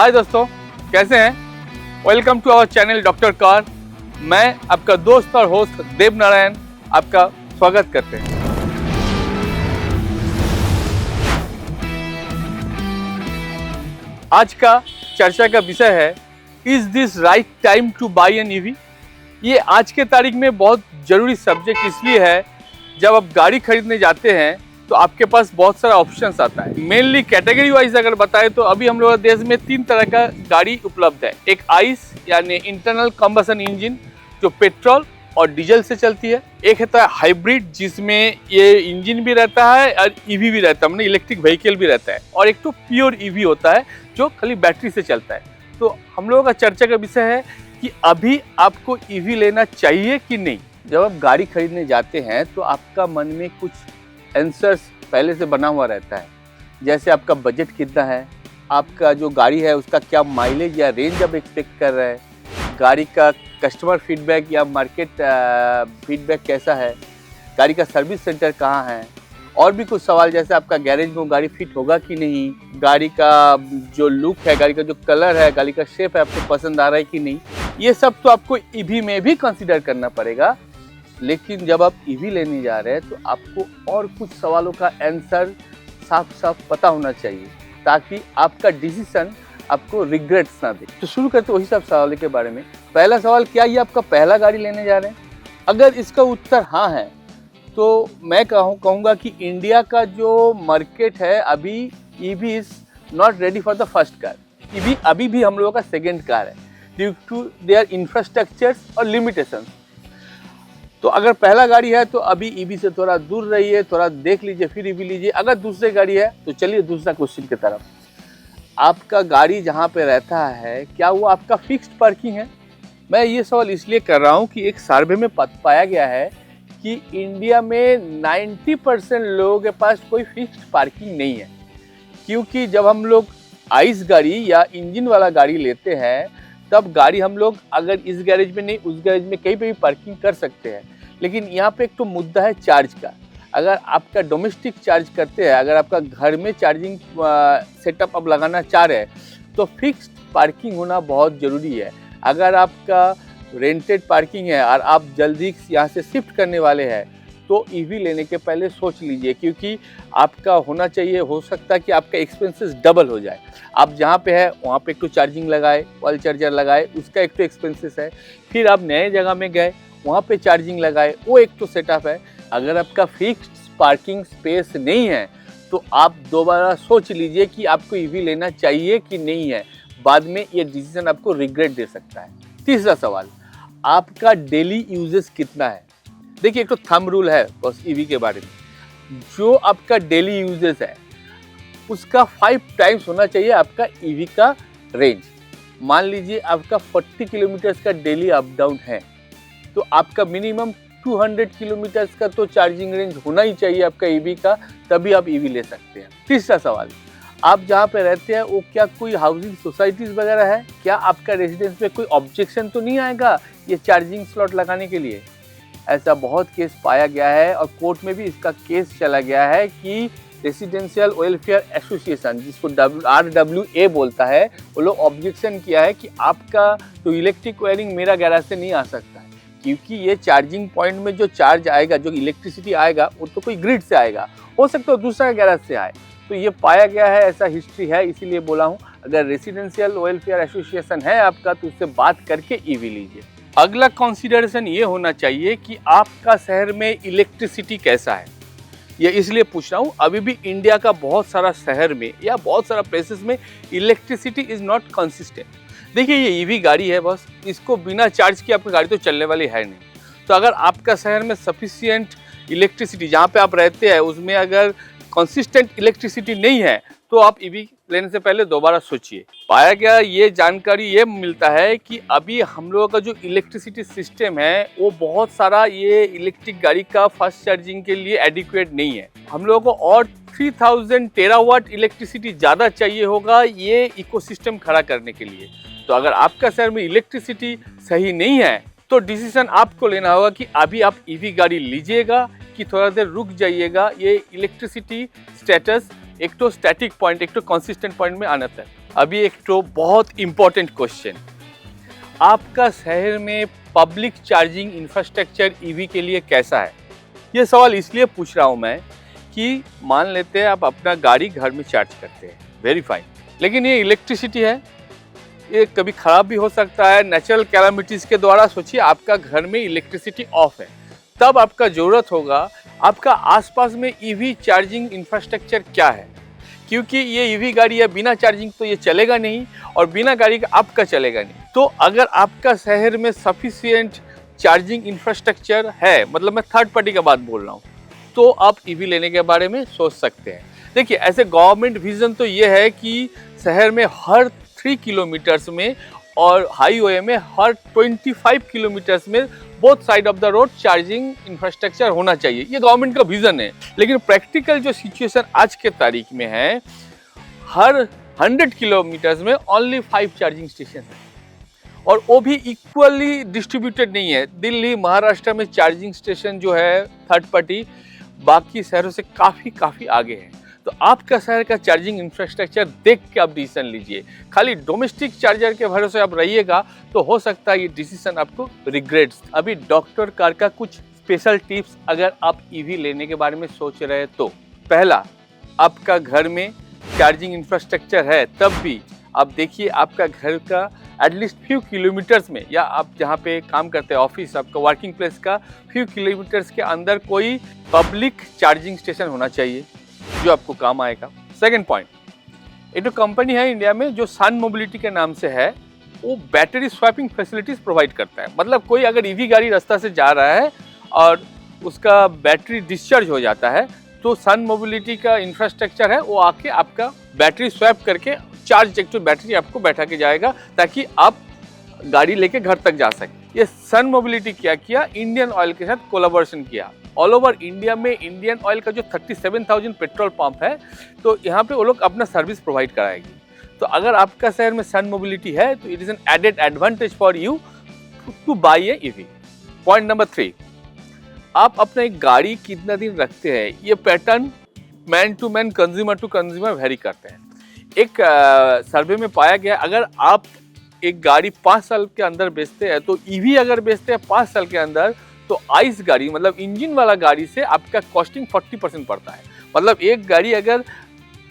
हाय दोस्तों, कैसे हैं? Welcome to our channel Doctor Car. मैं आपका दोस्त और होस्ट देव नारायण आपका स्वागत करते हैं। आज का चर्चा का विषय है, is this right time two by N EV. ये आज के तारीख में बहुत जरूरी सब्जेक्ट इसलिए है, जब आप गाड़ी खरीदने जाते हैं तो आपके पास बहुत सारा ऑप्शंस आता है। मेनली कैटेगरी वाइज अगर बताएं तो अभी हम लोग देश में 3 तरह का गाड़ी उपलब्ध है। एक आइस यानी इंटरनल कंबसन इंजन जो पेट्रोल और डीजल से चलती है। एक है हाइब्रिड जिसमें ये इंजन भी रहता है और ईवी भी रहता है, मतलब इलेक्ट्रिक व्हीकल भी रहता है। और एक तो प्योर ईवी होता है जो खाली बैटरी से चलता है। तो हम लोगों का चर्चा का विषय है कि अभी आपको ईवी लेना चाहिए कि नहीं। जब आप गाड़ी खरीदने जाते हैं तो आपका मन में कुछ आंसर्स पहले से बना हुआ रहता है, जैसे आपका बजट कितना है, आपका जो गाड़ी है उसका क्या माइलेज या रेंज आप एक्सपेक्ट कर रहे हैं, गाड़ी का कस्टमर फीडबैक या मार्केट फीडबैक कैसा है, गाड़ी का सर्विस सेंटर कहाँ है, और भी कुछ सवाल जैसे आपका गैरेज में गाड़ी फिट होगा कि नहीं, गाड़ी का जो लुक है, गाड़ी का जो कलर है, गाड़ी का शेप है आपको पसंद आ रहा है कि नहीं। ये सब तो आपको ईवी में भी कंसीडर करना पड़ेगा। लेकिन जब आप ईवी लेने जा रहे हैं तो आपको और कुछ सवालों का आंसर साफ साफ पता होना चाहिए, ताकि आपका डिसीजन आपको रिग्रेट्स ना दे। तो शुरू करते वही सब सवालों के बारे में। पहला सवाल, क्या ये आपका पहला गाड़ी लेने जा रहे हैं? अगर इसका उत्तर हाँ है तो मैं कहूँगा कि इंडिया का जो मार्केट है अभी EV is not ready for the first car. EV अभी भी हम लोगों का सेकेंड कार है ड्यू टू देयर इंफ्रास्ट्रक्चर्स और लिमिटेशंस। तो अगर पहला गाड़ी है तो अभी ईवी से थोड़ा दूर रहिए, थोड़ा देख लीजिए, फिर ईवी लीजिए। अगर दूसरी गाड़ी है तो चलिए दूसरा क्वेश्चन की तरफ। आपका गाड़ी जहाँ पे रहता है क्या वो आपका फिक्स्ड पार्किंग है? मैं ये सवाल इसलिए कर रहा हूँ कि एक सर्वे में पाया गया है कि इंडिया में 90% लोगों के पास कोई फिक्स्ड पार्किंग नहीं है। क्योंकि जब हम लोग आइस गाड़ी या इंजन वाला गाड़ी लेते हैं तब गाड़ी हम लोग अगर इस गैरेज में नहीं उस गैरेज में कहीं पे भी पार्किंग कर सकते हैं। लेकिन यहाँ पे एक तो मुद्दा है चार्ज का। अगर आपका डोमेस्टिक चार्ज करते हैं, अगर आपका घर में चार्जिंग सेटअप आप लगाना चाह रहे हैं तो फिक्स्ड पार्किंग होना बहुत ज़रूरी है। अगर आपका रेंटेड पार्किंग है और आप जल्दी यहाँ से शिफ्ट करने वाले हैं तो ईवी लेने के पहले सोच लीजिए, क्योंकि आपका होना चाहिए, हो सकता है कि आपका एक्सपेंसेस डबल हो जाए। आप जहाँ पे है वहाँ पे एक तो चार्जिंग लगाए, ऑयल चार्जर लगाए, उसका एक तो एक्सपेंसेस है। फिर आप नए जगह में गए वहाँ पे चार्जिंग लगाए, वो एक तो सेटअप है। अगर आपका फिक्स्ड पार्किंग स्पेस नहीं है तो आप दोबारा सोच लीजिए कि आपको ईवी लेना चाहिए कि नहीं है। बाद में ये डिसीजन आपको रिग्रेट दे सकता है। तीसरा सवाल, आपका डेली यूजेस कितना है? देखिए, एक तो थंब रूल है बस ईवी के बारे में, जो आपका डेली यूजेस है उसका 5 टाइम्स होना चाहिए आपका ईवी का रेंज। मान लीजिए आपका 40 किलोमीटर्स का डेली अप डाउन है तो आपका मिनिमम 200 किलोमीटर्स का तो चार्जिंग रेंज होना ही चाहिए आपका ईवी का, तभी आप ईवी ले सकते हैं। तीसरा सवाल, आप जहाँ पे रहते हैं वो क्या कोई हाउसिंग सोसाइटीज़ वगैरह है? क्या आपका रेजिडेंस में कोई ऑब्जेक्शन तो नहीं आएगा ये चार्जिंग स्लॉट लगाने के लिए? ऐसा बहुत केस पाया गया है और कोर्ट में भी इसका केस चला गया है कि रेसिडेंशियल वेलफेयर एसोसिएशन, जिसको RWA बोलता है, वो लोग ऑब्जेक्शन किया है कि आपका तो इलेक्ट्रिक वायरिंग मेरा गैराज से नहीं आ सकता है, क्योंकि ये चार्जिंग पॉइंट में जो चार्ज आएगा, जो इलेक्ट्रिसिटी आएगा, वो तो कोई ग्रिड से आएगा, हो सकता है दूसरा गैराज से आए। तो ये पाया गया है, ऐसा हिस्ट्री है, इसीलिए बोला हूँ अगर रेसिडेंशियल वेलफेयर एसोसिएशन है आपका तो उससे बात करके ईवी लीजिए। अगला कंसीडरेशन ये होना चाहिए कि आपका शहर में इलेक्ट्रिसिटी कैसा है। ये इसलिए पूछ रहा हूँ, अभी भी इंडिया का बहुत सारा शहर में या बहुत सारा प्लेसेस में इलेक्ट्रिसिटी इज़ नॉट कंसिस्टेंट। देखिए, ये ईवी गाड़ी है, बस इसको बिना चार्ज किए आपकी गाड़ी तो चलने वाली है नहीं। तो अगर आपका शहर में सफिशिएंट इलेक्ट्रिसिटी जहाँ पे आप रहते हैं उसमें अगर कंसिस्टेंट इलेक्ट्रिसिटी नहीं है तो आप ईवी लेने से पहले दोबारा सोचिए। पाया गया ये जानकारी ये मिलता है कि अभी हम लोगों का जो इलेक्ट्रिसिटी सिस्टम है वो बहुत सारा ये इलेक्ट्रिक गाड़ी का फास्ट चार्जिंग के लिए एडिक्वेट नहीं है। हम लोगों को और 3000 टेरावाट इलेक्ट्रिसिटी ज़्यादा चाहिए होगा ये इकोसिस्टम खड़ा करने के लिए। तो अगर आपका शहर में इलेक्ट्रिसिटी सही नहीं है तो डिसीजन आपको लेना होगा कि अभी आप ईवी गाड़ी लीजिएगा कि थोड़ा देर रुक जाइएगा। ये इलेक्ट्रिसिटी स्टेटस एक तो स्टैटिक पॉइंट, एक तो कंसिस्टेंट पॉइंट में आना चाहिए। अभी एक तो बहुत इम्पोर्टेंट क्वेश्चन, आपका शहर में पब्लिक चार्जिंग इंफ्रास्ट्रक्चर ईवी के लिए कैसा है? ये सवाल इसलिए पूछ रहा हूँ मैं कि मान लेते हैं आप अपना गाड़ी घर में चार्ज करते हैं, वेरी फाइन, लेकिन ये इलेक्ट्रिसिटी है, ये कभी ख़राब भी हो सकता है। नेचुरल कैलामिटीज़ के द्वारा सोचिए आपका घर में इलेक्ट्रिसिटी ऑफ है, तब आपका ज़रूरत होगा आपका आसपास में ईवी चार्जिंग इंफ्रास्ट्रक्चर क्या है, क्योंकि ये ईवी गाड़ी है, बिना चार्जिंग तो ये चलेगा नहीं और बिना गाड़ी का आपका चलेगा नहीं। तो अगर आपका शहर में सफिशिएंट चार्जिंग इंफ्रास्ट्रक्चर है, मतलब मैं थर्ड पार्टी का बात बोल रहा हूँ, तो आप ईवी लेने के बारे में सोच सकते हैं। देखिए, ऐसे गवर्नमेंट विजन तो ये है कि शहर में हर 3 किलोमीटर्स में और हाईवे में हर 25 किलोमीटर्स में both side of the road charging infrastructure होना चाहिए, ये गवर्नमेंट का विजन है। लेकिन प्रैक्टिकल जो सिचुएशन आज के तारीख में है, हर 100 किलोमीटर्स में ओनली 5 चार्जिंग स्टेशन है और वो भी इक्वली डिस्ट्रीब्यूटेड नहीं है। दिल्ली, महाराष्ट्र में चार्जिंग स्टेशन जो है थर्ड पार्टी बाकी शहरों से काफ़ी आगे है। तो आपका शहर का चार्जिंग इंफ्रास्ट्रक्चर देख के आप डिसीजन लीजिए। खाली डोमेस्टिक चार्जर के भरोसे आप रहिएगा तो हो सकता है ये डिसीजन आपको रिग्रेट्स। अभी डॉक्टर कार का कुछ स्पेशल टिप्स अगर आप ईवी लेने के बारे में सोच रहे हैं तो, पहला, आपका घर में चार्जिंग इंफ्रास्ट्रक्चर है तब भी आप देखिए आपका घर का एटलीस्ट फ्यू किलोमीटर्स में, या आप जहाँ पे काम करते हैं ऑफिस, आपका वर्किंग प्लेस का फ्यू किलोमीटर्स के अंदर कोई पब्लिक चार्जिंग स्टेशन होना चाहिए जो आपको काम आएगा। सेकंड पॉइंट, एक तो कंपनी है इंडिया में जो सन मोबिलिटी के नाम से है, वो बैटरी स्वैपिंग फैसिलिटीज प्रोवाइड करता है। मतलब कोई अगर ईवी गाड़ी रास्ता से जा रहा है और उसका बैटरी डिस्चार्ज हो जाता है तो सन मोबिलिटी का इंफ्रास्ट्रक्चर है वो आके आपका बैटरी स्वैप करके चार्ज एक्टिव बैटरी आपको बैठा के जाएगा ताकि आप गाड़ी लेके घर तक जा सकें। ये सन मोबिलिटी क्या किया, इंडियन ऑयल के साथ कोलैबोरेशन किया। ऑल ओवर इंडिया में इंडियन ऑयल का जो 37,000 पेट्रोल पंप है, तो यहाँ पे वो लोग अपना सर्विस प्रोवाइड कराएगी। तो अगर आपका शहर में सन मोबिलिटी है तो it is an added advantage for you to buy a EV. Point number 3, आप अपना एक गाड़ी कितना दिन रखते हैं, ये pattern man to man, consumer to consumer vary करते हैं। एक सर्वे में पाया गया अगर आप एक गाड़ी 5 साल के अंदर बेचते हैं तो ईवी अगर बेचते हैं 5 साल के अंदर तो आइस गाड़ी मतलब इंजन वाला गाड़ी से आपका कॉस्टिंग 40% पड़ता है। मतलब एक गाड़ी अगर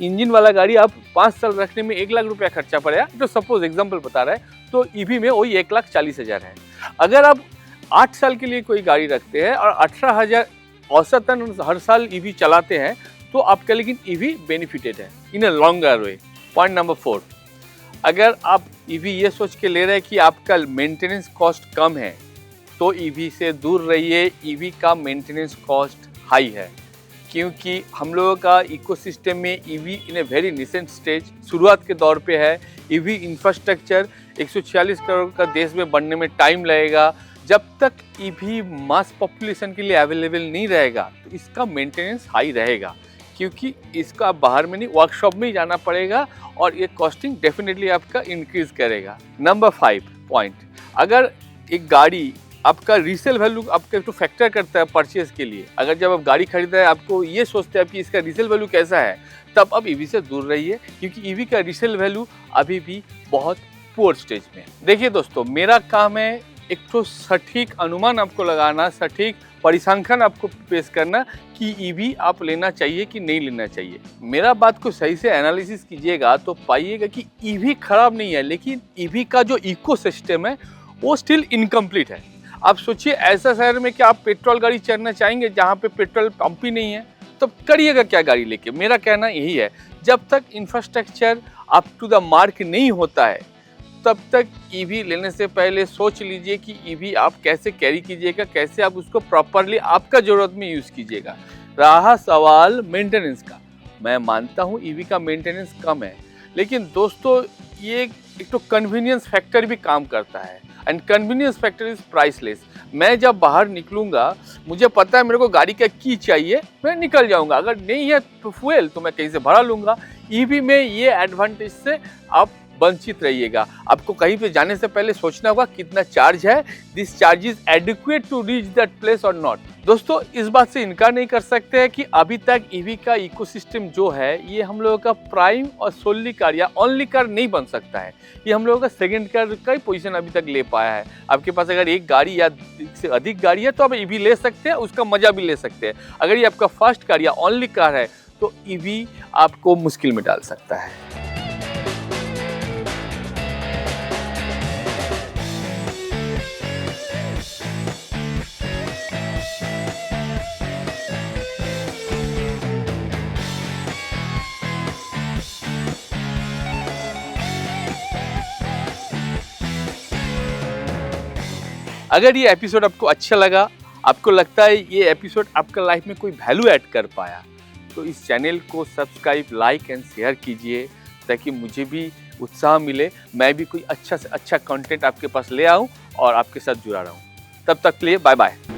इंजन वाला गाड़ी आप 5 साल रखने में 1 लाख रुपया खर्चा पड़ेगा, तो सपोज एग्जांपल बता रहा है, तो ईवी में वही 1,40,000 है। अगर आप 8 साल के लिए कोई गाड़ी रखते हैं और 18,000 औसतन हर साल ईवी चलाते हैं तो आपका लेकिन ईवी बेनिफिटेड है in a longer way. Point number 4, अगर आप ईवी ये सोच के ले रहे हैं कि आपका मेंटेनेंस कॉस्ट कम है तो ईवी से दूर रहिए। ईवी का मेंटेनेंस कॉस्ट हाई है क्योंकि हम लोगों का इकोसिस्टम में EV in a very nascent stage, शुरुआत के दौर पे है। ईवी इंफ्रास्ट्रक्चर 146 करोड़ का देश में बनने में टाइम लगेगा। जब तक ईवी मास पॉपुलेशन के लिए अवेलेबल नहीं रहेगा तो इसका मेंटेनेंस हाई रहेगा क्योंकि इसका बाहर में नहीं वर्कशॉप में ही जाना पड़ेगा और ये कॉस्टिंग डेफिनेटली आपका इंक्रीज करेगा। नंबर 5 पॉइंट, अगर एक गाड़ी आपका रीसेल वैल्यू आपका तो फैक्टर करता है परचेज के लिए। अगर जब आप गाड़ी खरीद रहे हैं आपको ये सोचते हैं कि इसका रीसेल वैल्यू कैसा है, तब आप ईवी से दूर रहिए क्योंकि ईवी का रीसेल वैल्यू अभी भी बहुत पुअर स्टेज में है। देखिए दोस्तों, मेरा काम है एक तो सटीक अनुमान आपको लगाना, सटीक परिसंख्यान आपको पेश करना कि ईवी आप लेना चाहिए कि नहीं लेना चाहिए। मेरा बात को सही से एनालिसिस कीजिएगा तो पाइएगा कि ईवी खराब नहीं है, लेकिन ईवी का जो इकोसिस्टम है वो स्टिल इनकम्प्लीट है। आप सोचिए ऐसा शहर में कि आप पेट्रोल गाड़ी चढ़ना चाहेंगे जहाँ पे पेट्रोल पंप ही नहीं है, तो करिएगा क्या गाड़ी लेके। मेरा कहना यही है, जब तक infrastructure up to the mark नहीं होता है तब तक ईवी लेने से पहले सोच लीजिए कि ईवी आप कैसे कैरी कीजिएगा, कैसे आप उसको प्रॉपरली आपका ज़रूरत में यूज़ कीजिएगा। रहा सवाल मेंटेनेंस का, मैं मानता हूँ ईवी का मेंटेनेंस कम है, लेकिन दोस्तों ये एक तो कन्वीनियंस फैक्टर भी काम करता है and convenience factor is priceless. मैं जब बाहर निकलूंगा मुझे पता है मेरे को गाड़ी का की चाहिए, मैं निकल जाऊंगा। अगर नहीं है तो फ्यूल तो मैं कहीं से भरा लूंगा। ईवी में ये एडवांटेज से आप वंचित रहिएगा। आपको कहीं पे जाने से पहले सोचना होगा कितना चार्ज है, this charge is adequate to reach that place और नॉट। दोस्तों, इस बात से इनकार नहीं कर सकते हैं कि अभी तक ईवी का इकोसिस्टम जो है ये हम लोगों का प्राइम और सोनली कार या ओनली कार नहीं बन सकता है। ये हम लोगों का सेकंड कार का ही पोजीशन अभी तक ले पाया है। आपके पास अगर एक गाड़ी या से अधिक गाड़ी है तो आप ईवी ले सकते हैं, उसका मजा भी ले सकते हैं। अगर ये आपका फर्स्ट कार या ओनली कार है तो ईवी आपको मुश्किल में डाल सकता है। अगर ये एपिसोड आपको अच्छा लगा, आपको लगता है ये एपिसोड आपका लाइफ में कोई वैल्यू ऐड कर पाया, तो इस चैनल को सब्सक्राइब, लाइक एंड शेयर कीजिए ताकि मुझे भी उत्साह मिले, मैं भी कोई अच्छा से अच्छा कंटेंट आपके पास ले आऊं और आपके साथ जुड़ा रहूं। तब तक के लिए बाय बाय।